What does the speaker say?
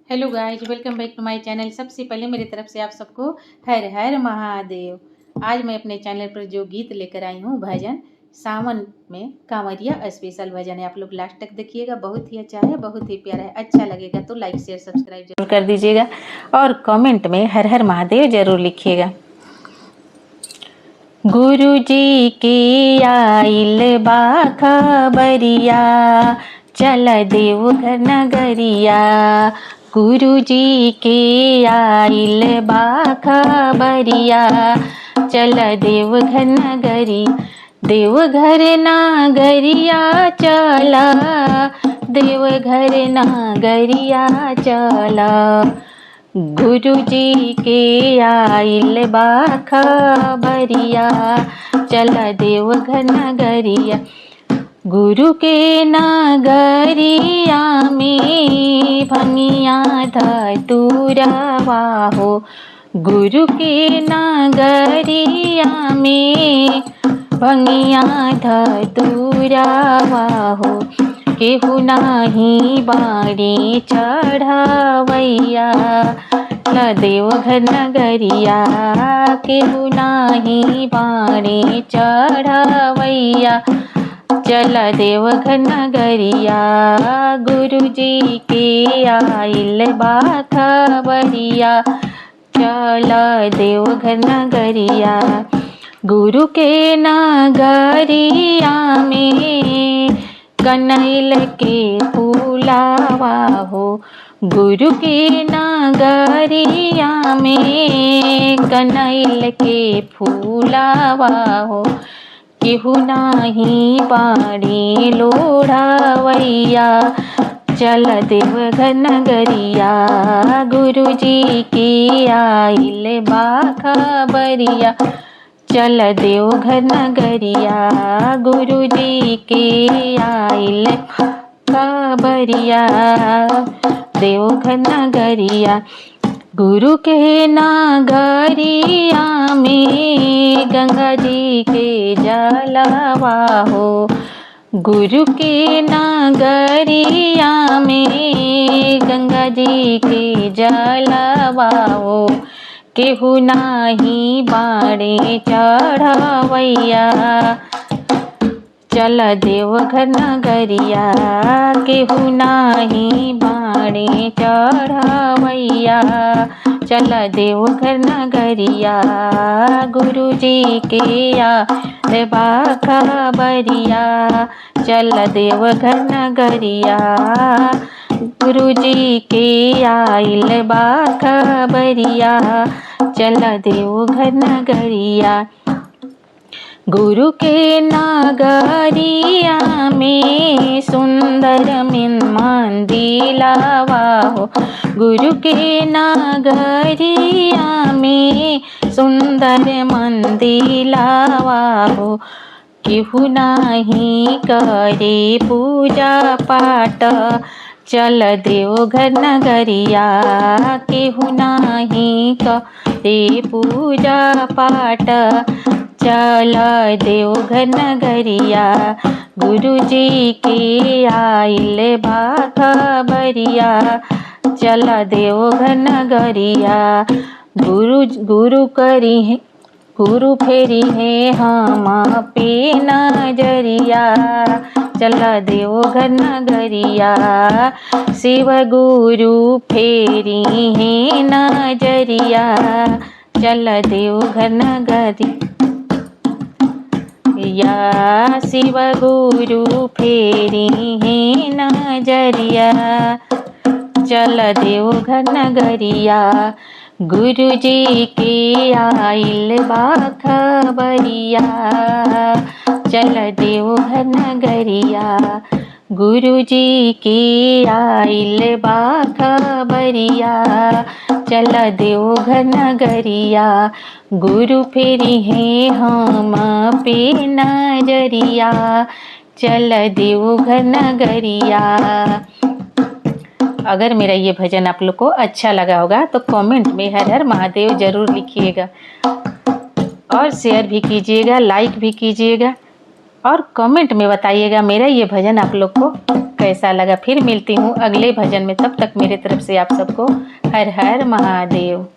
Hello guys, welcome back to my channel. सबसे पहले मेरी तरफ से आप सबको हर हर महादेव। आज मैं अपने चैनल पर जो गीत लेकर आई हूँ, भजन सावन में कांवरिया स्पेशल भजन है। आप लोग लास्ट तक देखिएगा, बहुत ही अच्छा है, बहुत ही प्यारा है। अच्छा लगेगा तो लाइक शेयर सब्सक्राइब जरूर कर दीजिएगा और कमेंट में हर हर महादेव जरूर लिखिएगा। गुरु जी की आइल बा खबरिया, चल देवघर नगरिया। गुरु जी के आइल बा खबरिया, चल देवघर नगरी। देवघर नागरिया चला, देवघर नागरिया चला। गुरु जी के आइल बा खबरिया, चल देवघर नगरिया। गुरु के नगरिया में भंगिया धतूरवा हो। गुरु के नगरिया में भंगिया धतूरवा हो। केहू नाही बाड़ी चढ़वैया, ल देवघर नगरिया। केहू नाही बाड़ी चढ़वैया, चल देवघर नगरिया। गुरु जी के आइल बा खबरिया, चल देवघर नगरिया। गुरु के नगरिया में कनैल के फूलावा हो। गुरु के नगरिया में कनैल के फूलावा हो। केहू नाही बाड़ी लोढ़वैया, चल देवघर नगरिया। गुरु जी की आइल बा खबरिया, चल देवघर नगरिया। गुरु जी के आइल खबरिया, देवघर नगरिया। गुरु के नगरिया में गंगा जी के जलवा हो। गुरु के नगरिया में गंगा जी के जलवा हो। केहू नाही बाड़े चढ़वैया, चल देवघर नगरिया। केहू नाही बाड़े चढ़वैया, चल देवघर नगरिया। गुरु जी के आइल बा खबरिया, चल देवघर नगरिया। गुरु जी के आइल बा खबरिया, चल देवघर नगरिया। गुरु के नगरिया में सुंदर मंदिलावा हो। गुरु के नगरिया में सुंदर मंदिलावा हो। केहू नाही करे पूजा पाठ, चल देवघर नगरिया। केहू नाही करे पूजा पाठ, चल देवघर नगरिया। गुरु जी के आइल बा खबरिया, चल देवघर नगरिया। गुरु फेरी है हम पे नजरिया, चल देवघर नगरिया। शिव गुरु फेरी है नजरिया, चल देवघर नगरिया। या शिव गुरु फेरी है नजरिया, चल देवघर नगरिया। गुरु जी के आइल बा खबरिया, चल देवघर नगरिया। गुरु जी के आइल बा खबरिया, चल देवघर नगरिया। गुरु फेरी है हम पे नजरिया, चल देवघर नगरिया। अगर मेरा ये भजन आप लोग को अच्छा लगा होगा तो कमेंट में हर हर महादेव जरूर लिखिएगा और शेयर भी कीजिएगा, लाइक भी कीजिएगा। और कमेंट में बताइएगा मेरा ये भजन आप लोग को कैसा लगा। फिर मिलती हूँ अगले भजन में, तब तक मेरे तरफ से आप सबको हर हर महादेव।